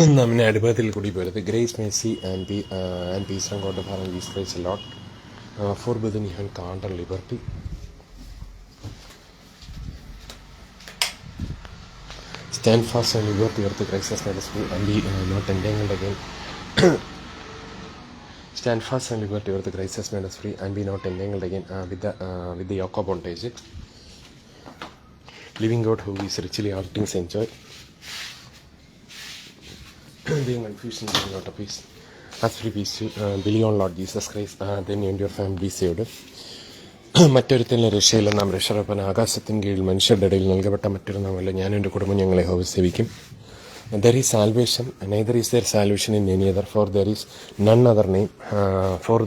നമ്മെ അനുഭവത്തിൽ കൂടി പോയത് grace mercy and peace from God Father Jesus Christ Lord for within you have calm and liberty. Stand fast and liberty earth Christ has made us free and be not entangled again. Stand fast and liberty earth Christ has made us free and be not entangled again with the yoke of bondage. Living God who is richly all things enjoy. Being confusion is not a peace. As free peace you believe on Lord Jesus Christ, then you and your family be saved. മറ്റൊരുത്തന്നെ രക്ഷയില്ല, നാം രക്ഷകർപ്പന ആകാശത്തിന് കീഴിൽ മനുഷ്യരുടെ ഇടയിൽ നൽകപ്പെട്ട മറ്റൊരു നാമല്ല, ഞാനും എൻ്റെ കുടുംബം ഞങ്ങളെ യഹോവ സേവിക്കും. There is salvation, neither is there salvation in any other, for there is none other name for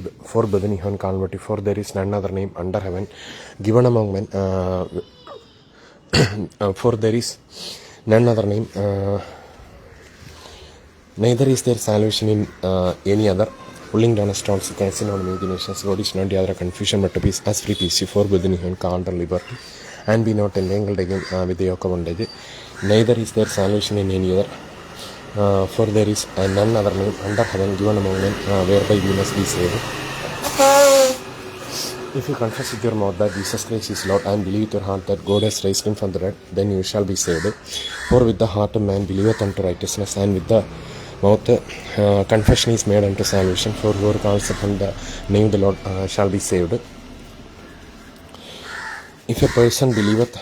within you have calvary, for there is none other name under heaven given among men, for there is none other name, neither is there salvation in any other. Pulling down stones, casting on imaginations, God is not the other confusion but to peace, as free peace you for within you and calm and liberty, and be not entangled again with the yoke of bondage. Neither is there salvation in any other, for there is none other name under heaven given among men whereby we must be saved. If you confess with your mouth that Jesus Christ is Lord and believe with your heart that God has raised him from the dead, then you shall be saved. For with the heart a man believeth unto righteousness, and with the mouth confession is made unto salvation. For whoever calls upon the name of the Lord shall be saved. If a person believeth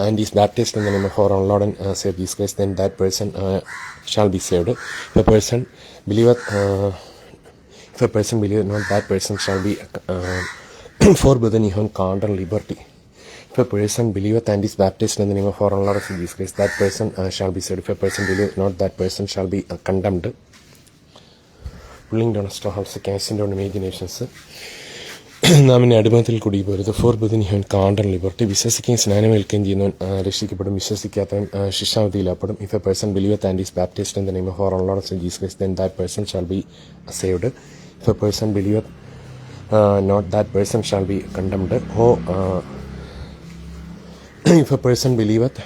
and is baptized in the name of our Lord and Savior Jesus Christ, then that person shall be saved. If a person believeth not, that person shall be forbidden even calm and liberty. If a person believeth and is baptized in the name of our Lord and Savior Jesus Christ, that person shall be saved. If a person believeth not, that person shall be condemned. Pulling down strongholds, casting down imaginations. നാം ഇനി അടിമത്തിൽ കൂടി പോരുത്. Four Bidin ഹ്യൂൻ കാണ്ട് and liberty. വിശ്വസിക്കുകയും സ്നാനമേൽക്കുകയും ചെയ്യുന്നവൻ രക്ഷിക്കപ്പെടും, വിശ്വസിക്കാത്തവൻ ശിക്ഷാവിധിയിലാപ്പെടും. If a person believeth and is baptised in the name of our Lord Jesus Christ, then that person shall be saved. If a person believeth not, that person shall be condemned. If a person believeth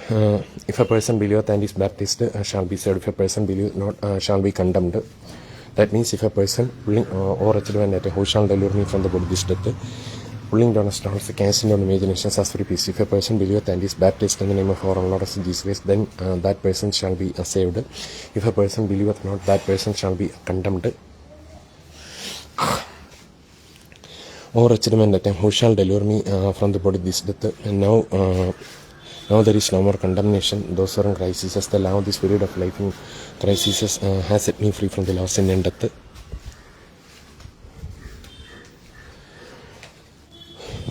and is baptized shall be saved. If a person believeth not shall be condemned. That means if a person pulling or a children at who shall deliver me from the body of this death, pulling down stones, casting down imaginations, as free peace. If a person believeth and is baptized in the name of our Lord Jesus Christ, then that person shall be saved. If a person believeth not, that person shall be condemned. Or a children at who shall deliver me from the body of this death. And now there is no more condemnation. Those who are in Christ Jesus, the love of this period of life in Christ Jesus has set me free from the law of sin and death.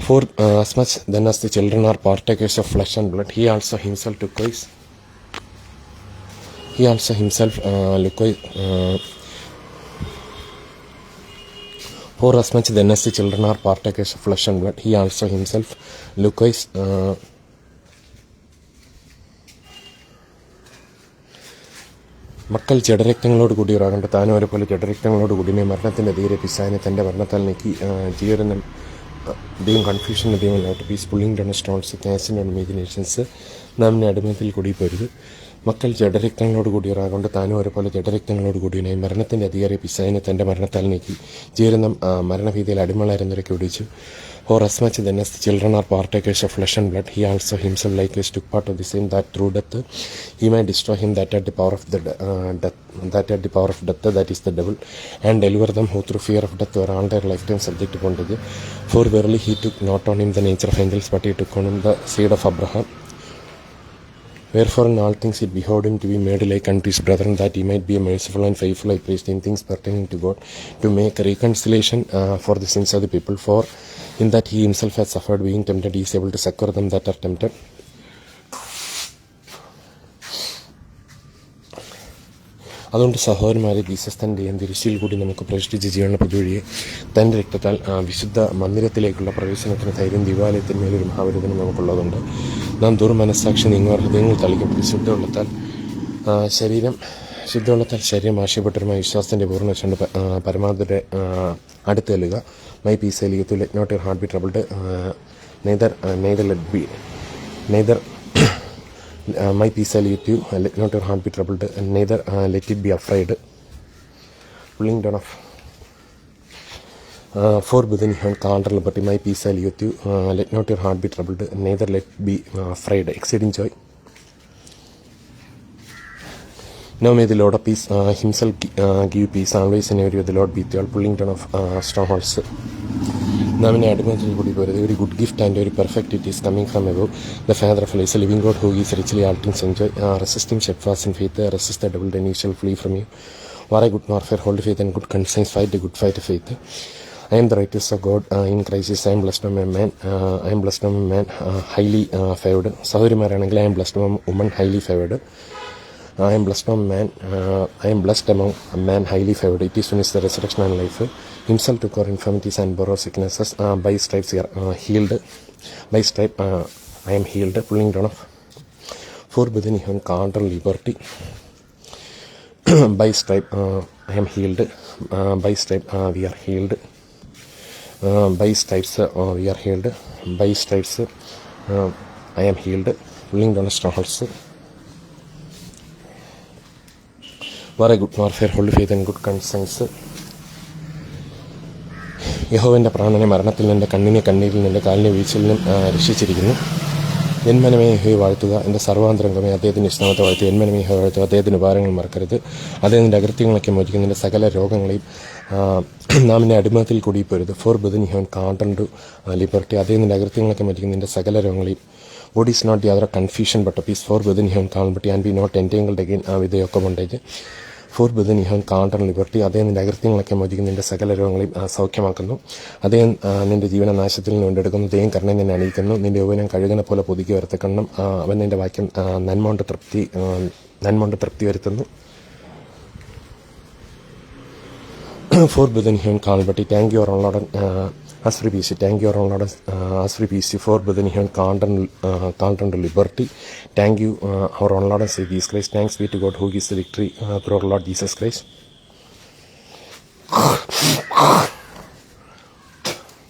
For as much then as the children are partakers of flesh and blood, he also himself likewise. For as much then as the children are partakers of flesh and blood, he also himself likewise മക്കൾ ജഡരക്തങ്ങളോട് കൂടിയവരാകേണ്ട താനും അവരെപ്പോലെ ജഡരക്തങ്ങളോട് കൂടിയ മരണത്തിൻ്റെ ധീരെ പിശാചിനെ തൻ്റെ മരണത്താൽ നീക്കി ജീവനും ദൈവം confusion ദൈവം not peace pulling down stones casting down imaginations നാം അടിമത്തിൽ കൂടി പോരുത്. മക്കൾ ജഡരക്തങ്ങളോട് കൂടിയവരാകൊണ്ട് താനും അവരെപ്പോലെ ജഡരക്തങ്ങളോട് കൂടിയവനായി മരണത്തിൻ്റെ അധികാരി പിശാചിനെ തൻ്റെ മരണത്താൽ നീക്കി ജീവനും മരണഭീതിയിൽ അടിമകളായിരുന്നവരൊക്കെ ഒടിച്ചു. For as much then as the children are partakers of flesh and blood, he also himself likewise took part of the same, that through death he might destroy him that had the power of death, that is the devil, and deliver them who through fear of death were all their lifetime subject to bondage. For verily he took not on him the nature of angels, but he took on him the seed of Abraham. Wherefore in all things it behoved him to be made like unto his brethren, that he might be a merciful and faithful high priest in things pertaining to God, to make a reconciliation for the sins of the people. For in that he himself has suffered being tempted, he is able to succor them that are tempted. അതുകൊണ്ട് സഹോദരന്മാരെ, Jesus തൻ്റെ തിരുശീൽ കൂടി നമുക്ക് പ്രതിഷ്ഠിച്ച് ജീവനുള്ള പുതുവഴിയെ തൻ്റെ രക്തത്താൽ വിശുദ്ധ മന്ദിരത്തിലേക്കുള്ള പ്രവേശനത്തിന് ധൈര്യം ദിവാലയത്തിന്മേലൊരു മഹാവിരുദ്ധനും നമുക്കുള്ളതുണ്ട്. നാം ദുർമനസ്സാക്ഷി നീങ്ങുവാൻ ഹൃദയങ്ങൾ തളിക്കപ്പെട്ട് ശുദ്ധവെള്ളത്താൽ ശരീരം ആശയപ്പെട്ടൊരുമായ വിശ്വാസത്തിൻ്റെ പൂർണ്ണ പരമാവധിയുടെ അടുത്ത് ചെല്ലുക. My peace I leave to let not your heart be troubled, neither My peace I leave you, let not your heart be troubled, and neither let it be afraid. Pulling down of forbidden you can't liberty. My peace I leave you, let not your heart be troubled, and neither let be afraid. Exceeding joy. Now may the Lord of peace himself give peace always and everywhere. The Lord be with you all. Pulling down of strongholds. നാം എന്നെ അടിമത്തിൽ കൂടി പോരുത്. ഒരു good gift and ഒരു perfect it is coming from above. The father of lies a living God who is richly all things enjoy. Resisting steadfast in faith, resist the devil then he shall flee from you. War a good warfare, hold faith and good conscience, fight the good fight of faith. I am the righteous of God in Christ. I am blessed among men. I am blessed among men, highly favored. സഹോദരിമാരാണെങ്കിൽ I am blessed among women, highly favored. I am blessed among man. I am blessed among a man, highly favored. It is finished, the resurrection and life. Himself took our infirmities and bore our sicknesses. By stripes we are healed. By stripe I am healed. Pulling down of forbidden even carnal liberty. By stripe I am healed. By stripe we are healed. By stripes we are healed. By stripes I am healed. Pulling down strongholds. War a good warfare, hold faith and good conscience. യഹോവൻ്റെ പ്രാണനെ മരണത്തിൽ നിൻ്റെ കണ്ണിനെ കണ്ണീരിൽ നിൻ്റെ കാലിനെ വീഴ്ചയിൽ നിന്നും രക്ഷിച്ചിരിക്കുന്നു. എന്മനമേ യഹോവയെ വാഴ്ത്തുക, എൻ്റെ സർവാന്തരംഗമേ അദ്ദേഹത്തിൻ്റെ ഇഷ്ടമത്തെ വാഴ്ത്തുക. എന്മനമേ യഹോവയെ വാഴ്ത്തുക, അദ്ദേഹത്തിൻ്റെ ഉപകാരങ്ങൾ മറക്കരുത്. അദ്ദേഹത്തിൻ്റെ അകൃത്യങ്ങളൊക്കെ മോചിക്കും, നിൻ്റെ സകല രോഗങ്ങളെയും നാം നിൻ്റെ അടിമത്തിൽ കൂടി പോരുത്. ഫോർ ബദൻ ഹോൻ കാണ്ടു ലിബർട്ടി, അദ്ദേഹത്തിൻ്റെ അകൃത്യങ്ങളൊക്കെ മോചിക്കും, നിൻ്റെ സകല രോഗങ്ങളെയും. God is not the other confusion but a peace. Forbidden you have liberty and be not entangled again with the yoke of bondage. Forbidden you have carnal liberty. അദ്ദേഹം നിൻ്റെ അകൃത്യങ്ങളൊക്കെ മോചിക്കും, നിൻ്റെ സകല രോഗങ്ങളെയും സൗഖ്യമാക്കുന്നു. അദ്ദേഹം നിൻ്റെ ജീവനനാശത്തിൽ നിന്ന് കൊണ്ടെടുക്കുന്നു. ദൈവം കരുണ നിന്നെ അണിയിക്കുന്നു. നിൻ്റെ യൗവനം കഴുകനെ പോലെ പുതുക്കി വരുത്തക്കണം. അവൻ നിൻ്റെ വാക്യം നന്മ തൃപ്തി വരുത്തുന്നു. Forbidden you have carnal liberty. Thank you, our Lord. As free peace, thank you, our Lord. As free peace, forbidden you have carnal liberty. Thank you, our Lord and Savior Jesus Christ. Thanks be to God who gives the victory through our Lord Jesus Christ.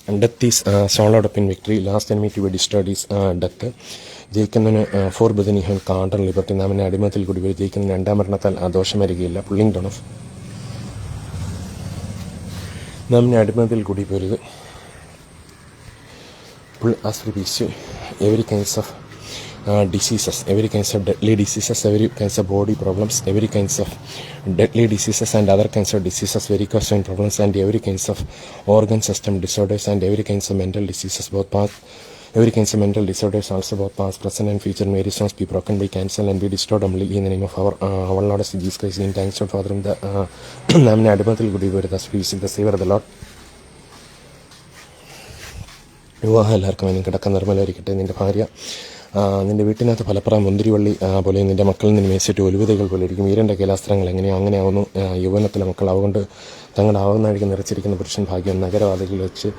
And death is swallowed up in victory. Last enemy to be destroyed is death. ജയിക്കുന്നതിന് forbidden you have carnal liberty. നാം എന്നെ അടിമത്തിൽ കൂടി വരും. ജയിക്കുന്നതിന് രണ്ടാം മരണത്താൽ ദോഷം വരികയില്ല. Pulling down of നാം എന്നെ അടിമത്തിൽ കൂടി പോരുത്. As we see every kinds of diseases, every kinds of deadly diseases, every kinds of body problems, every kinds of deadly diseases and other kinds of diseases, very constant problems, and every kinds of organ system disorders, and every kinds of mental diseases, both past, every kinds of mental disorders also, both past, present and future, may response be broken, be cancelled and be destroyed only in the name of our Lord Jesus Christ. In thanks to Father in the നാം അടിമത്തിൽ കൂടി വരുന്നത്. As we seek the Savior of the Lord. വിവാഹം എല്ലാവർക്കും അതിന് കിടക്കാൻ നിർമ്മലമായിരിക്കട്ടെ. നിൻ്റെ ഭാര്യ നിൻ്റെ വീട്ടിനകത്ത് ഫലപ്രായ മുന്തിരിവള്ളി പോലെ, നിൻ്റെ മക്കളിൽ നിന്ന് മേശിട്ട് ഒലിവുതകൾ പോലെ ഇരിക്കും. വീരൻ്റെ കൈലാസ്ത്രങ്ങൾ എങ്ങനെയോ അങ്ങനെയാവുന്നു യൗവനത്തിലെ മക്കൾ. അതുകൊണ്ട് തങ്ങളുടെ ആവുന്ന അഴിക്ക് നിറച്ചിരിക്കുന്ന പുരുഷൻ ഭാഗ്യം. നഗരവാതികളിൽ വെച്ച്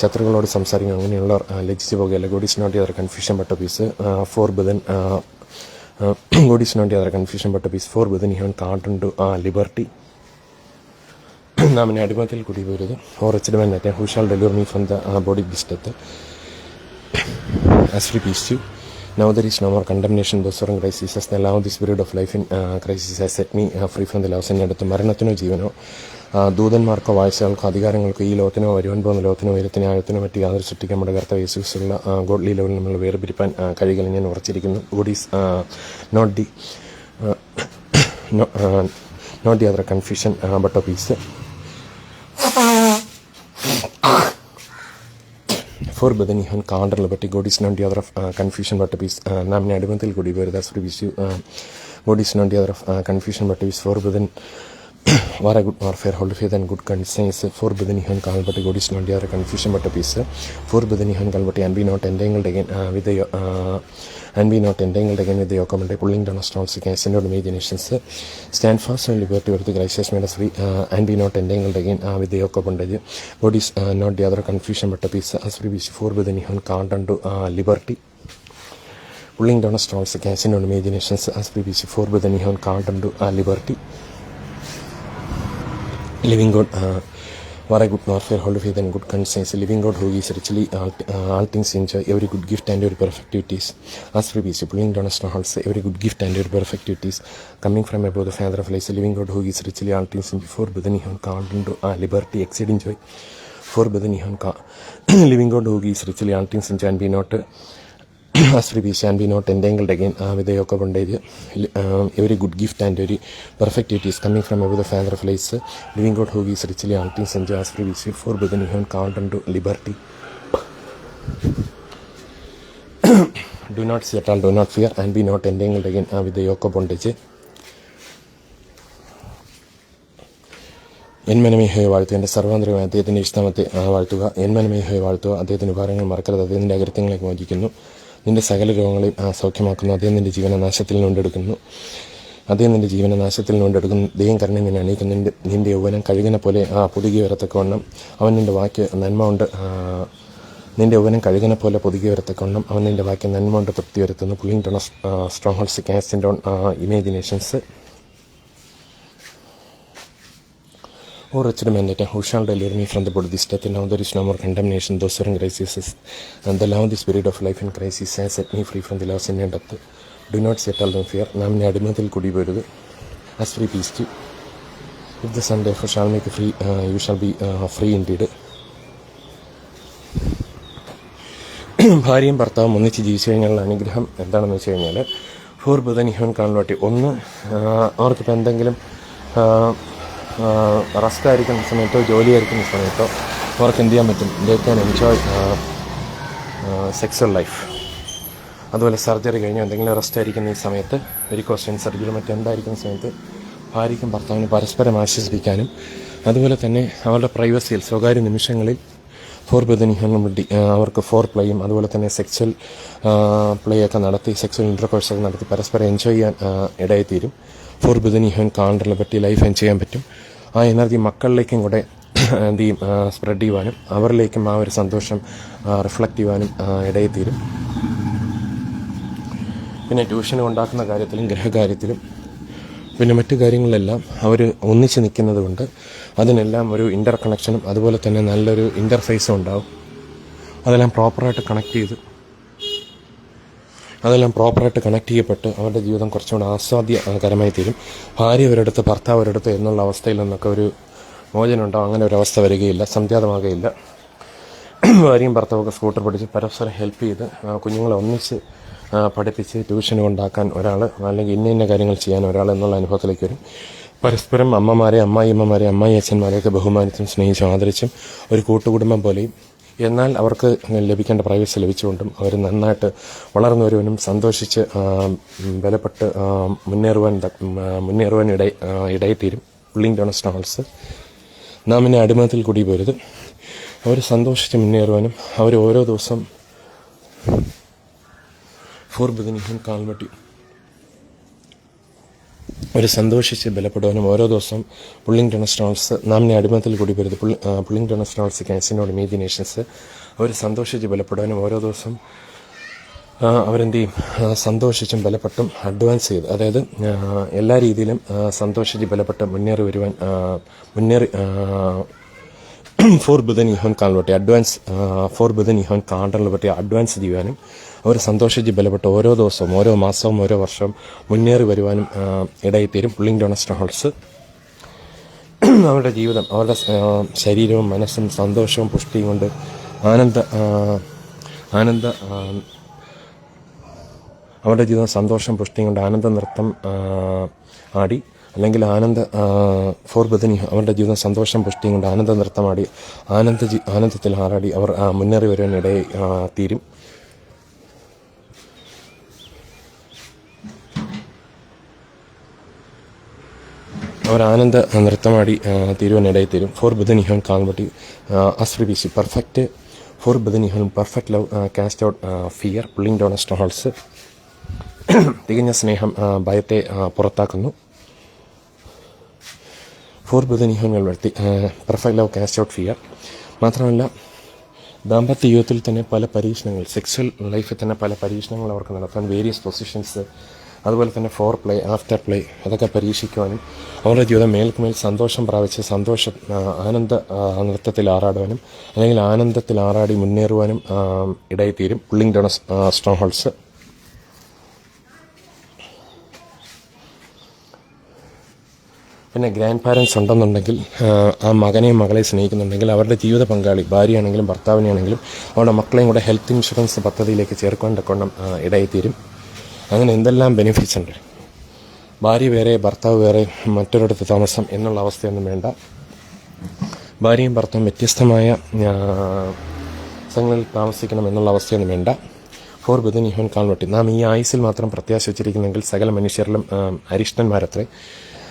ശത്രുക്കളോട് സംസാരിക്കും. അങ്ങനെയുള്ളവർ ലജ്ജിച്ച് പോകുകയല്ല. God is not author confusion but a peace. For brethren God is not author confusion but a peace. For brethren he have called liberty. നാം എന്നെ അടിമത്തിൽ കൂടി പോരുത്. Or wretched man that who shall deliver me from the body this death. As free peace you. Now there is no more condemnation. Those who are in Christ Jesus, the law of the Spirit of life in Christ Jesus has set me free from the laws. എന്നിടത്ത് മരണത്തിനോ ജീവനോ ദൂതന്മാർക്കോ വാഴ്ചകൾക്കോ അധികാരങ്ങൾക്കോ ഈ ലോകത്തിനോ വരുവാൻ പോകുന്ന ലോകത്തിനോ ഉയരത്തിനോ ആഴത്തിനോ മറ്റ് യാതൊരു സൃഷ്ടിക്കാൻ നമ്മുടെ കർത്താവ് യേശുക്രിസ്തുവിലുള്ള godly ലെവലിൽ നമ്മൾ വേർപിരിപ്പാൻ കഴിയുകയില്ല. ഞാൻ ഉറച്ചിരിക്കുന്നു. God is not the other confusion but a peace. Forbidden you have carnal liberty. God is not the other of confusion but a peace. നാം എന്നെ അടിമത്തിൽ കൂടി പോരുത്. As free peace you. God is not the other of confusion but a peace. Forbidden war a good warfare, hold faith and good conscience. Forbidden you have carnal liberty. God is not the other confusion but a peace. Forbidden you have carnal liberty and be not entangled again with the yoke of bondage. Pulling down strongholds against the imaginations. Stand fast and liberty with the gracious made us free and be not entangled again with the yoke of bondage. God is not the other confusion but a peace. As free peace. Forbidden you have carnal liberty. Pulling down strongholds against the imaginations. As free peace. Forbidden you have carnal liberty. Living God War a good warfare, hold faith and good conscience, living God who is richly all things enjoy, every good gift and every perfect duties. As for peace, pulling down strongholds, every good gift and every perfect duties, coming from above the Father of lights, living God who is richly all things enjoy, forbidden he called into liberty, exceeding joy, forbidden he living God who is richly all things enjoy, and be not as free peace and be not entangled again with the yoke of bondage. Every good gift and every perfect duties coming from above the Father of lights, living God who is richly all things enjoy, as free peace, forbidden he called unto liberty. Do not see at all, do not fear, and be not entangled again with the yoke of bondage. എന്മനമേഹയെ വാഴ്ത്തുക, എൻ്റെ സർവാന്തരമായ അദ്ദേഹത്തിൻ്റെ ഇഷ്ടമത്തെ വാഴ്ത്തുക. എന്മനമേഹയെ വാഴ്ത്തുക, അദ്ദേഹത്തിൻ്റെ ഉപകാരങ്ങൾ മറക്കരുത്. അദ്ദേഹത്തിൻ്റെ അകൃത്യങ്ങളെ മോചിക്കുന്നു, നിന്റെ സകല രോഗങ്ങളെയും സൗഖ്യമാക്കുന്നു. അദ്ദേഹം നിൻ്റെ ജീവനെ നാശത്തിൽ നിന്നുകൊണ്ടെടുക്കുന്നു. അദ്ദേഹം നിൻ്റെ ജീവനെ നാശത്തിൽ നിന്നുകൊണ്ടെടുക്കുന്നു. ദൈവം കരുണ നിന്നെ അണിയിക്കുന്നു. നിൻ്റെ യൗവനം കഴുകനെ പോലെ പുതുകി വരത്തക്കവണ്ണം അവൻ നിൻ്റെ വാക്ക് നന്മ കൊണ്ട് നിൻ്റെ യൗവനം കഴുകനെ പോലെ പുതുകി വരത്തക്കവണ്ണം അവൻ നിൻ്റെ വാക്ക് നന്മ കൊണ്ട് തൃപ്തി വരുത്തുന്നു. Pulling down strong holds, casting down imaginations. O wretched man, who shall deliver me from the body of this death? And now there is no more condemnation. Those who are in Christ Jesus, and the love of the Spirit of life in Christ Jesus has set me free from the law of sin and death. Do not settle them fear. നാം അടിമത്തിൽ കുടിവരുത്. As free peace. If the Son therefore shall make you free, you shall be free indeed. ഭാര്യയും ഭർത്താവും ഒന്നിച്ച് ജീവിച്ചു കഴിഞ്ഞാലുള്ള അനുഗ്രഹം എന്താണെന്ന് വെച്ച് കഴിഞ്ഞാൽ, forbidden ഇഹൻ കാണുവാട്ടി ഒന്ന്, അവർക്കിപ്പോൾ എന്തെങ്കിലും റെസ്റ്റ് ആയിരിക്കുന്ന സമയത്തോ ജോലിയായിരിക്കുന്ന സമയത്തോ അവർക്ക് എന്ത് ചെയ്യാൻ പറ്റും? They can enjoy sexual life. അതുപോലെ സർജറി കഴിഞ്ഞോ എന്തെങ്കിലും റെസ്റ്റ് ആയിരിക്കുന്ന ഈ സമയത്ത്, വെരിക്കോസ് സർജറി മറ്റെന്തായിരിക്കുന്ന സമയത്ത് ഭാര്യയ്ക്കും ഭർത്താവിനും പരസ്പരം ആശ്വസിപ്പിക്കാനും, അതുപോലെ തന്നെ അവരുടെ പ്രൈവസിയിൽ സ്വകാര്യ നിമിഷങ്ങളിൽ ഫോർബിഡൻ വേണ്ടി അവർക്ക് ഫോർ പ്ലേയും അതുപോലെ തന്നെ സെക്സ്വൽ പ്ലേ ഒക്കെ നടത്തി, സെക്സ്വൽ ഇൻ്റർകോഴ്സൊക്കെ നടത്തി പരസ്പരം എൻജോയ് ചെയ്യാൻ ഇടയായിത്തീരും. ഫോർബിഡൻ കാലണ്ടറിനെ പറ്റി ലൈഫ് എൻജോയ് ചെയ്യാൻ പറ്റും. ആ എനർജി മക്കളിലേക്കും കൂടെ എന്ത് ചെയ്യും? സ്പ്രെഡ് ചെയ്യുവാനും അവരിലേക്കും ആ ഒരു സന്തോഷം റിഫ്ലക്റ്റ് ചെയ്യുവാനും ഇടയായിത്തീരും. പിന്നെ ട്യൂഷന് ഉണ്ടാക്കുന്ന കാര്യത്തിലും ഗ്രഹകാര്യത്തിലും പിന്നെ മറ്റു കാര്യങ്ങളിലെല്ലാം അവർ ഒന്നിച്ച് നിൽക്കുന്നത് കൊണ്ട് അതിനെല്ലാം ഒരു ഇൻ്റർ കണക്ഷനും അതുപോലെ തന്നെ നല്ലൊരു ഇൻ്റർഫേസും ഉണ്ടാവും. അതെല്ലാം പ്രോപ്പറായിട്ട് കണക്ട് ചെയ്യപ്പെട്ട് അവരുടെ ജീവിതം കുറച്ചുകൂടെ ആസ്വാദ്യകരമായി തീരും. ഭാര്യ ഒരിടത്ത് ഭർത്താവ് ഒരിടത്ത് എന്നുള്ള അവസ്ഥയിൽ നിന്നൊക്കെ ഒരു മോചനം ഉണ്ടാവും. അങ്ങനെ ഒരു അവസ്ഥ വരികയില്ല, സംജാതമാകുകയില്ല. ഭാര്യയും ഭർത്താവൊക്കെ സ്കൂട്ടർ പഠിച്ച് പരസ്പരം ഹെൽപ്പ് ചെയ്ത് കുഞ്ഞുങ്ങളെ ഒന്നിച്ച് പഠിപ്പിച്ച് ട്യൂഷന് കൊണ്ടാക്കാൻ ഒരാൾ, അല്ലെങ്കിൽ ഇന്ന കാര്യങ്ങൾ ചെയ്യാൻ ഒരാൾ എന്നുള്ള അനുഭവത്തിലേക്ക് വരും. പരസ്പരം അമ്മമാരെ, അമ്മായി അച്ഛന്മാരെയൊക്കെ ബഹുമാനിച്ചും സ്നേഹിച്ചും ആദരിച്ചും ഒരു കൂട്ടുകുടുംബം പോലെയും, എന്നാൽ അവർക്ക് ലഭിക്കേണ്ട പ്രൈവസി ലഭിച്ചുകൊണ്ടും അവർ നന്നായിട്ട് വളർന്നു വരുവാനും സന്തോഷിച്ച് ബലപ്പെട്ട് മുന്നേറുവാൻ ഇടയിത്തീരും. Pulling down സ്ട്രോങ്ഹോൾഡ്സ്. നാം പിന്നെ അടിമത്തിൽ കൂടി പോരുത്. അവർ സന്തോഷിച്ച് മുന്നേറുവാനും അവർ ഓരോ ദിവസം ഫോർബിഡൻ കാണുമ്പറ്റി ഒരു സന്തോഷിച്ച് ബലപ്പെടുവാനും ഓരോ ദിവസം പുള്ളിങ് ഡൗൺ സ്ട്രോങ്ഹോൾഡ്സ് നാം അടിമത്തിൽ കൂടി പോരുത്. പുള്ളിങ് ഡൗൺ സ്ട്രോങ്ഹോൾഡ്സ് കാൻസിനോട് ഇമാജിനേഷൻസ്. അവർ സന്തോഷിച്ച് ബലപ്പെടുവാനും ഓരോ ദിവസം അവരെന്ത് ചെയ്യും? സന്തോഷിച്ചും ബലപ്പെട്ടും അഡ്വാൻസ് ചെയ്ത്, അതായത് എല്ലാ രീതിയിലും സന്തോഷിച്ച് ബലപ്പെട്ട് മുന്നേറി ഫോർബിഡൻ കാണുവാൻ അഡ്വാൻസ് ഫോർബിഡൻ കാണ്ടറിനെ പറ്റി അഡ്വാൻസ് ചെയ്യുവാനും അവർ സന്തോഷിച്ച് ബലപ്പെട്ട് ഓരോ ദിവസവും ഓരോ മാസവും ഓരോ വർഷവും മുന്നേറി വരുവാനും ഇടയിത്തീരും. പുള്ളിങ് ഡൗൺ സ്ട്രോങ്ഹോൾഡ്സ് അവരുടെ ജീവിതം, അവരുടെ ശരീരവും മനസ്സും സന്തോഷവും പുഷ്ടിയും കൊണ്ട് അവരുടെ ജീവിതം സന്തോഷം പുഷ്ടിയും കൊണ്ട് ആനന്ദ നൃത്തം ആടി, അല്ലെങ്കിൽ ഫോർബിഡൻ അവരുടെ ജീവിതം സന്തോഷം പുഷ്ടിയും കൊണ്ട് ആനന്ദ നൃത്തമാടി ആനന്ദത്തിൽ ആറാടി അവർ മുന്നേറി വരുവാൻ ഇടയിൽ തീരും. അവർ ആനന്ദ നൃത്തമാടി തീരുവാനിടയിൽ തീരും. ഫോർബിഡൻ കാണുമ്പറ്റി അസ്ഫ്രിബിസി perfect. For brethren perfect love cast out fear. Pulling down strongholds. തികഞ്ഞ സ്നേഹം ഭയത്തെ പുറത്താക്കുന്നു. ഫോർബിഡൻ വരുത്തി perfect love cast out fear. മാത്രമല്ല ദാമ്പത്യ ജീവിതത്തിൽ തന്നെ പല പരീക്ഷണങ്ങൾ, സെക്സ്വൽ ലൈഫിൽ തന്നെ പല പരീക്ഷണങ്ങൾ അവർക്ക് നടത്താൻ വേരിയസ് പൊസിഷൻസ് അതുപോലെ തന്നെ ഫോർ പ്ലേ, ആഫ്റ്റർ പ്ലേ അതൊക്കെ പരീക്ഷിക്കുവാനും അവരുടെ ജീവിതം മേൽക്കുമേൽ സന്തോഷം പ്രാപിച്ച് ആനന്ദ നൃത്തത്തിൽ ആറാടുവാനും അല്ലെങ്കിൽ ആനന്ദത്തിൽ ആറാടി മുന്നേറുവാനും ഇടയിത്തീരും പുള്ളിംഗ് ഡൗൺ സ്ട്രോങ് ഹോൾഡ്സ്. പിന്നെ ഗ്രാൻഡ് പാരൻസ് ഉണ്ടെന്നുണ്ടെങ്കിൽ, ആ മകനെയും മകളെയും സ്നേഹിക്കുന്നുണ്ടെങ്കിൽ അവരുടെ ജീവിത പങ്കാളി ഭാര്യയാണെങ്കിലും ഭർത്താവിനെയാണെങ്കിലും അവരുടെ മക്കളെയും കൂടെ ഹെൽത്ത് ഇൻഷുറൻസ് പദ്ധതിയിലേക്ക് ചേർക്കാൻ തക്കവണ്ണം ഇടയിത്തീരും. അങ്ങനെ എന്തെല്ലാം ബെനിഫിറ്റ്സ് ഉണ്ട്. ഭാര്യ വേറെ ഭർത്താവ് വേറെ മറ്റൊരിടത്ത് താമസം എന്നുള്ള അവസ്ഥയൊന്നും വേണ്ട. ഭാര്യയും ഭർത്താവും വ്യത്യസ്തമായ സ്ഥലങ്ങളിൽ താമസിക്കണം എന്നുള്ള അവസ്ഥയൊന്നും വേണ്ട. Four brethren ye have കാൽവട്ടി. നാം ഈ ആയുസിൽ മാത്രം പ്രത്യാശ വച്ചിരിക്കുന്നെങ്കിൽ സകല മനുഷ്യരിലും അരിഷ്ടന്മാരത്രേ.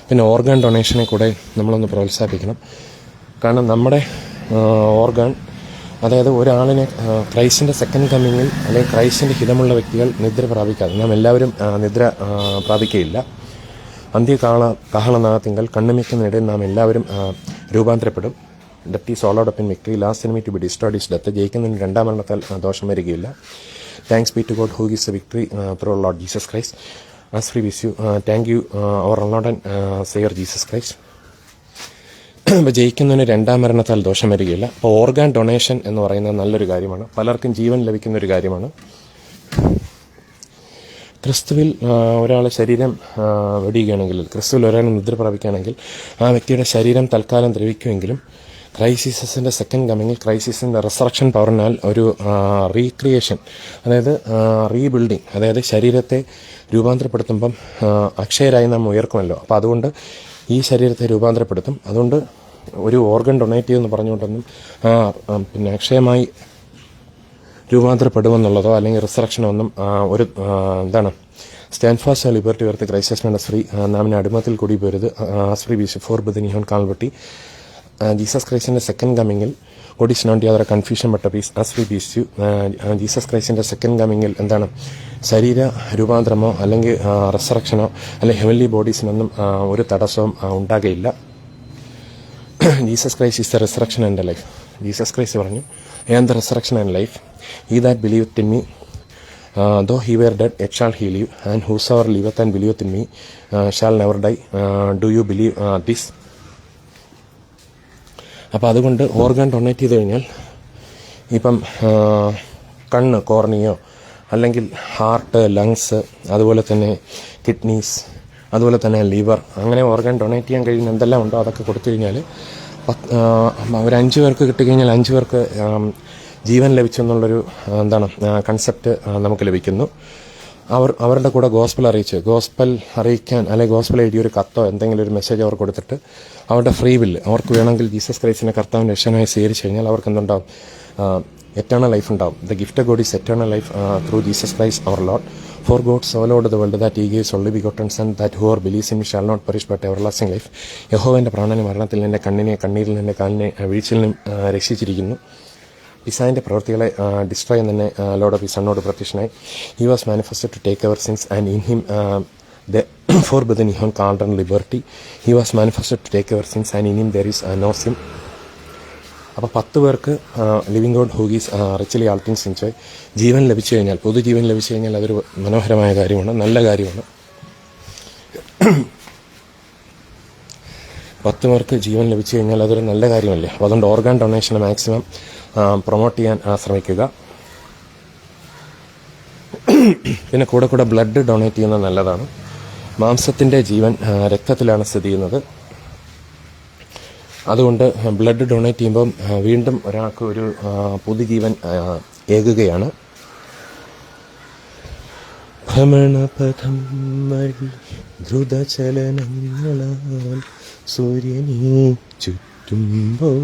പിന്നെ ഓർഗാൻ ഡൊണേഷനെ കൂടെ നമ്മളൊന്ന് പ്രോത്സാഹിപ്പിക്കണം. കാരണം നമ്മുടെ ഓർഗാൻ, അതായത് ഒരാളിനെ ക്രൈസ്റ്റിൻ്റെ സെക്കൻഡ് കമ്മിങ്ങിൽ അല്ലെങ്കിൽ ക്രൈസ്റ്റിൻ്റെ ഹിതമുള്ള വ്യക്തികൾ നിദ്ര പ്രാപിക്കാതെ, നാം എല്ലാവരും നിദ്ര പ്രാപിക്കുകയില്ല. കാഹളനാദത്തിങ്കൽ കണ്ണുമിക്കുന്നതിനിടെ നാം എല്ലാവരും രൂപാന്തരപ്പെടും. ഡെത്ത് ഈസ് ഓളോടൊപ്പം victory, last enemy to be destroyed is death. ജയിക്കുന്നതിന് രണ്ടാം മരണത്താൽ ദോഷം വരികയില്ല. Thanks be to God who is a victory through Lord Jesus Christ. As we wish you, thank you our Lord and Savior Jesus Christ. ഇപ്പോൾ ജയിക്കുന്നതിന് രണ്ടാം മരണത്താൽ ദോഷം വരികയില്ല. അപ്പോൾ ഓർഗാൻ ഡൊണേഷൻ എന്ന് പറയുന്നത് നല്ലൊരു കാര്യമാണ്, പലർക്കും ജീവൻ ലഭിക്കുന്നൊരു കാര്യമാണ്. ക്രിസ്തുവിൽ ഒരാൾ ശരീരം വെടിയുകയാണെങ്കിൽ, ക്രിസ്തുവിൽ ഒരാൾ നിദ്ര പ്രാപിക്കുകയാണെങ്കിൽ ആ വ്യക്തിയുടെ ശരീരം തൽക്കാലം ദ്രവിക്കുമെങ്കിലും ക്രൈസിസിൻ്റെ സെക്കൻഡ് കമ്മിങ്ങിൽ ക്രൈസിസിൻ്റെ റിസറക്ഷൻ പവറിനാൽ ഒരു റീക്രിയേഷൻ, അതായത് റീബിൽഡിങ്, അതായത് ശരീരത്തെ രൂപാന്തരപ്പെടുത്തുമ്പം അക്ഷയരായി നാം ഉയർക്കുമല്ലോ. അപ്പോൾ അതുകൊണ്ട് ഈ ശരീരത്തെ രൂപാന്തരപ്പെടുത്തും. അതുകൊണ്ട് ഒരു ഓർഗൻ ഡൊണേറ്റ് ചെയ്യുമെന്ന് പറഞ്ഞുകൊണ്ടൊന്നും പിന്നെ അക്ഷയമായി രൂപാന്തരപ്പെടുമെന്നുള്ളതോ അല്ലെങ്കിൽ റിസറക്ഷനോ ഒന്നും ഒരു സ്റ്റാൻഡ് ഫാസ്റ്റ് ലിബർട്ടി ഉയർത്തി ക്രൈസ്റ്റ് ഫ്രീ നാമിനെ അടിമത്തിൽ കൂടി പോരുത്. As free be for brethren ye have called unto. Jesus ക്രൈസ്റ്റിൻ്റെ സെക്കൻഡ് കമ്മിങ്ങിൽ ഗോഡ് ഈസ് നോട്ട് യാതൊരു confusion but a peace as we peace you. Jesus ക്രൈസ്റ്റിൻ്റെ സെക്കൻഡ് കമ്മിങ്ങിൽ ശരീര രൂപാന്തരമോ അല്ലെങ്കിൽ റിസറക്ഷനോ അല്ലെങ്കിൽ ഹെവൻലി ബോഡീസിനൊന്നും ഒരു തടസ്സവും ഉണ്ടാകുകയില്ല. Jesus Christ is the resurrection and life. Jesus Christ പറഞ്ഞു, I am the resurrection and life. He that believeth in me though he were dead yet shall he live, and whosoever liveth and believeth in me shall never die. Do you believe this? അപ്പോൾ അതുകൊണ്ട് organ donate ചെയ്ത് കഴിഞ്ഞാൽ ഇപ്പം കണ്ണ്, കോർണിയോ, അല്ലെങ്കിൽ heart, lungs, അതുപോലെ തന്നെ kidneys, അതുപോലെ തന്നെ ലിവർ, അങ്ങനെ ഓർഗാൻ ഡൊണേറ്റ് ചെയ്യാൻ കഴിയുന്ന എന്തെല്ലാം ഉണ്ടോ അതൊക്കെ കൊടുത്തു കഴിഞ്ഞാൽ ഒരു 5 പേർക്ക് കിട്ടിക്കഴിഞ്ഞാൽ 5 പേർക്ക് ജീവൻ ലഭിച്ചെന്നുള്ളൊരു കൺസെപ്റ്റ് നമുക്ക് ലഭിക്കുന്നു. അവരുടെ കൂടെ ഗോസ്പൽ അറിയിക്കാൻ അല്ലെങ്കിൽ ഗോസ്പൽ എഴുതിയൊരു കത്തോ എന്തെങ്കിലും ഒരു മെസ്സേജ് അവർ കൊടുത്തിട്ട് അവരുടെ ഫ്രീ വില്ല്, അവർക്ക് വേണമെങ്കിൽ ജീസസ് ക്രൈസ്റ്റിനെ കർത്താവിൻ്റെ രക്ഷകനായി സ്വീകരിച്ചു കഴിഞ്ഞാൽ അവർക്ക് എന്തുണ്ടാവും? എറ്റേണൽ ലൈഫ് ഉണ്ടാവും. The gift of God is eternal life through Jesus Christ our Lord. For God so loved the world that he gave his only begotten son, that whoever believes in him shall not perish but everlasting life. യഹോവൻ്റെ പ്രാണനെ മരണത്തിൽ നിന്റെ കണ്ണിനെ, കണ്ണീരിൽ നിന്റെ കാലിനെ, വീഴ്ചയിൽ നിന്നും രക്ഷിച്ചിരിക്കുന്നു. പിശാചിൻ്റെ പ്രവൃത്തികളെ ഡിസ്ട്രോയ് എന്ന് തന്നെ ലോർഡ് ഓഫ് സണ്ണോട് പ്രത്യക്ഷനായി. He was manifested to take our sins and in him for brethren ye have called and liberty. He was manifested to take our sins and in him there is no sin. അപ്പോൾ 10 പേർക്ക് living God who is richly all things enjoy ജീവൻ ലഭിച്ചു കഴിഞ്ഞാൽ, പൊതുജീവൻ ലഭിച്ചു കഴിഞ്ഞാൽ അതൊരു മനോഹരമായ കാര്യമാണ്, നല്ല കാര്യമാണ്. 10 പേർക്ക് ജീവൻ ലഭിച്ചു കഴിഞ്ഞാൽ അതൊരു നല്ല കാര്യമല്ലേ. അപ്പോൾ അതുകൊണ്ട് ഓർഗാൻ ഡൊണേഷനെ മാക്സിമം പ്രൊമോട്ട് ചെയ്യാൻ ശ്രമിക്കുക. പിന്നെ കൂടെ ബ്ലഡ് ഡൊണേറ്റ് ചെയ്യുന്നത് നല്ലതാണ്. മാംസത്തിൻ്റെ ജീവൻ രക്തത്തിലാണ് സ്ഥിതി ചെയ്യുന്നത്. അതുകൊണ്ട് ബ്ലഡ് ഡൊണേറ്റ് ചെയ്യുമ്പം വീണ്ടും ഒരാൾക്ക് ഒരു പുതുജീവൻ ഏകുകയാണ്. ഭ്രമണപഥം വഴി ദ്രുതചലനങ്ങളാൽ സൂര്യനെ ചുറ്റുമ്പോൾ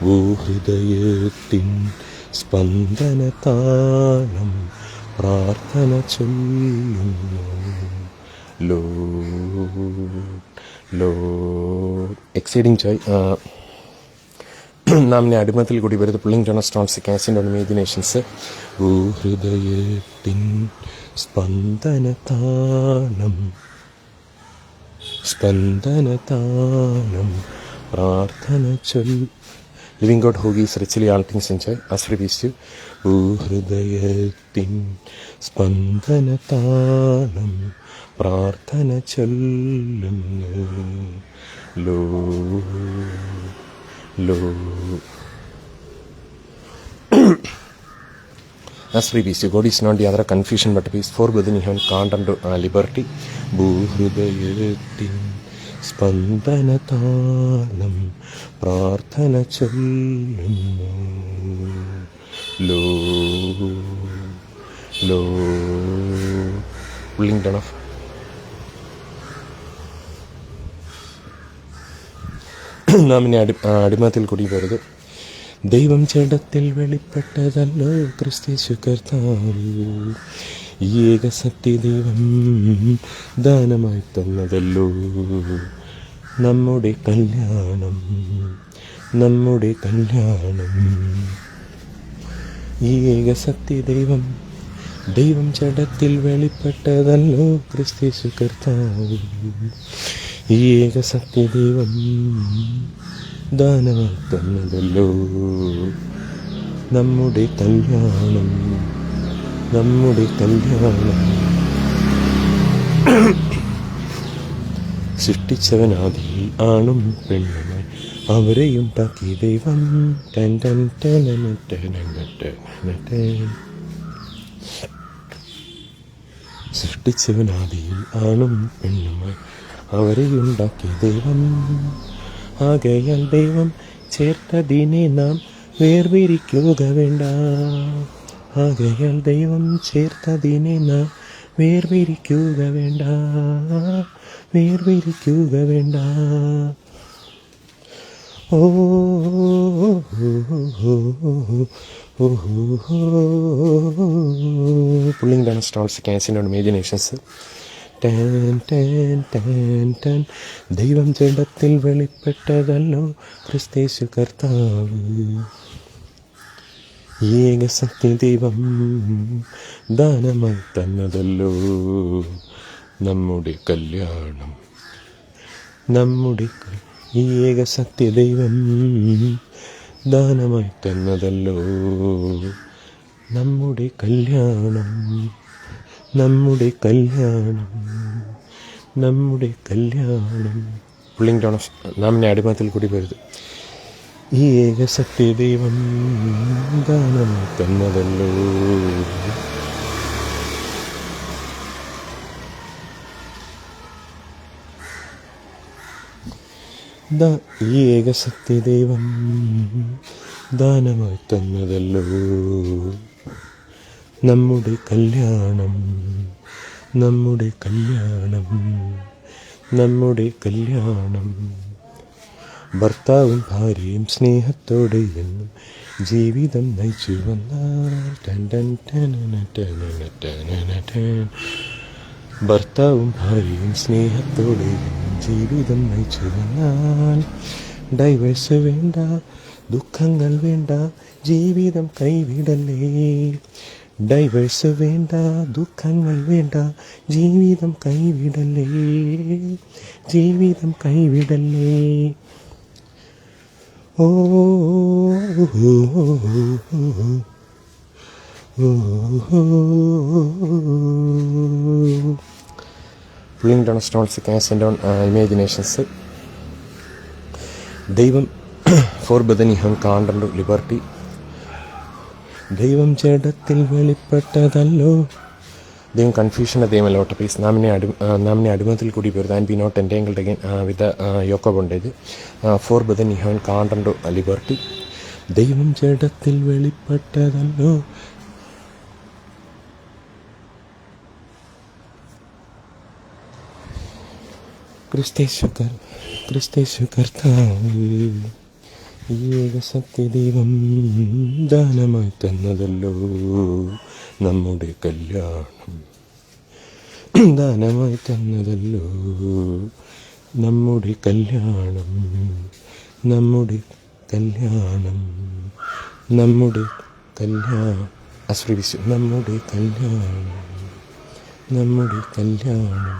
ഭൂഹൃദയത്തിൻ സ്പന്ദനതാളം പ്രാർത്ഥന ചൊല്ലുന്നു. ലോർഡ് എക്സീഡിങ് ജോയ് നാമിനെ അടിമത്തിൽ കൂടി വരുന്നത് പുള്ളിംഗ് ഡൗൺ സ്റ്റോൺസ് കാസിൻ്റെ ഇമാജിനേഷൻസ്. ഭൂഹൃദയത്തിൻ സ്പന്ദനതാളം പ്രാർത്ഥന living God who gives richly all things enjoy ആശ്രയിച്ചു. ഭൂഹൃദയത്തിൻ സ്പന്ദന താളം പ്രാർത്ഥന ചൊല്ലുന്നു ലോ ലോ. As we see, God is not the other confusion but peace for within him can't unto liberty. ഭൂഹൃദയത്തിൻ സ്പന്ദനതാളം പ്രാർത്ഥന ചൊല്ലുന്നു ലോ ലോ. Pulling down of നാം ഇനി അടിമത്തിൽ കൂടി വരുത്. ദൈവം ജഡത്തിൽ വെളിപ്പെട്ടതല്ലോ ക്രിസ്തേശു കർത്താവ്, ഏക സത്യദൈവം ദാനമായി തന്നതല്ലോ നമ്മുടെ കല്യാണം, നമ്മുടെ കല്യാണം. ഏക സത്യദൈവം ദൈവം ജഡത്തിൽ വെളിപ്പെട്ടതല്ലോ ക്രിസ്തേശു കർത്താവ്, ഏക സത്യദൈവം ദാനമായി തന്നതല്ലോ നമ്മുടെ കല്യാണം, നമ്മുടെ കല്യാണം. സൃഷ്ടിച്ചവനാദിയിൽ ആണും പെണ്ണുമായി അവരെയുണ്ടാക്കി ദൈവം. സൃഷ്ടിച്ചവനാദിയിൽ ആണും പെണ്ണുമായി അവരെയുണ്ടാക്കി ദൈവം. ആകയാൽ ദൈവം ചേർത്തതിനെ നാം വേർപിരിക്കുക വേണ്ട. ആകയാൽ ദൈവം ചേർത്തതിനെ നാം വേർപിരിക്കുക വേണ്ട, വേർപിരിക്കുക വേണ്ട. ഓ പുള്ളിങ് ഡൗൺ സ്റ്റോൺസ് ക്യാൻസിൻ്റെ ഇമാജിനേഷൻസ്. ദൈവം ജഡത്തിൽ വെളിപ്പെട്ടതല്ലോ ക്രിസ്തേശു കർത്താവ്, ഏക സത്യദൈവം ദാനമായി തന്നതല്ലോ നമ്മുടെ കല്യാണം, നമ്മുടെ ഏക സത്യദൈവം ദാനമായി തന്നതല്ലോ നമ്മുടെ കല്യാണം, നമ്മുടെ കല്യാണം, നമ്മുടെ കല്യാണം. പുള്ളിങ് ഡൗൺ ഓഫ് നാം അടിമത്തിൽ കൂടി വരുത്. ഈ ഏക സത്യദൈവം ദാനമായി തന്നതല്ലോ ഈ ഏക സത്യദൈവം ദാനമായി തന്നതല്ലോ നമ്മുടെ കല്യാണം, നമ്മുടെ കല്യാണം, നമ്മുടെ കല്യാണം. ഭർത്താവും ഭാര്യയും സ്നേഹത്തോടെ എന്നും ജീവിതം നയിച്ചു വന്നാൽ, ഭർത്താവും ഭാര്യയും സ്നേഹത്തോടെ എന്നും ജീവിതം നയിച്ചു വന്നാൽ, ഡൈവേഴ്സ് വേണ്ട, ദുഃഖങ്ങൾ വേണ്ട, ജീവിതം കൈവിടല്ലേ. ഡൈവേഴ്സ് വേണ്ട, ദുഃഖങ്ങൾ വേണ്ട, ജീവിതം കൈവിടല്ലേ, ജീവിതം കൈവിടല്ലേ. ഓ പുള്ളിങ് ഡൗൺ സ്റ്റോൺസ് ക്യാൻസിൻ്റെ ഇമാജിനേഷൻസ്. ദൈവം forbidden him called unto liberty. ദൈവം ജഡത്തിൽ വെളിപ്പെട്ടതല്ലോ. ദൈവം കൺഫ്യൂഷൻ ദൈവം ലോട്ട് പീസ് നാമിനെ അടിമത്തിൽ കൂടി വരുത്. And be not entangled again with yoke of bondage. For brethren him called unto liberty. ദൈവം ജഡത്തിൽ വെളിപ്പെട്ടതല്ലോ. ക്രിസ്തേശു കർത്താവ്, ഏക സത്യദൈവം ദാനമായി തന്നതല്ലോ നമ്മുടെ കല്യാണം, ദാനമായി തന്നതല്ലോ നമ്മുടെ കല്യാണം, നമ്മുടെ കല്യാണം, നമ്മുടെ കല്യാണം. ആശ്രയിച്ചു നമ്മുടെ കല്യാണം, നമ്മുടെ കല്യാണം.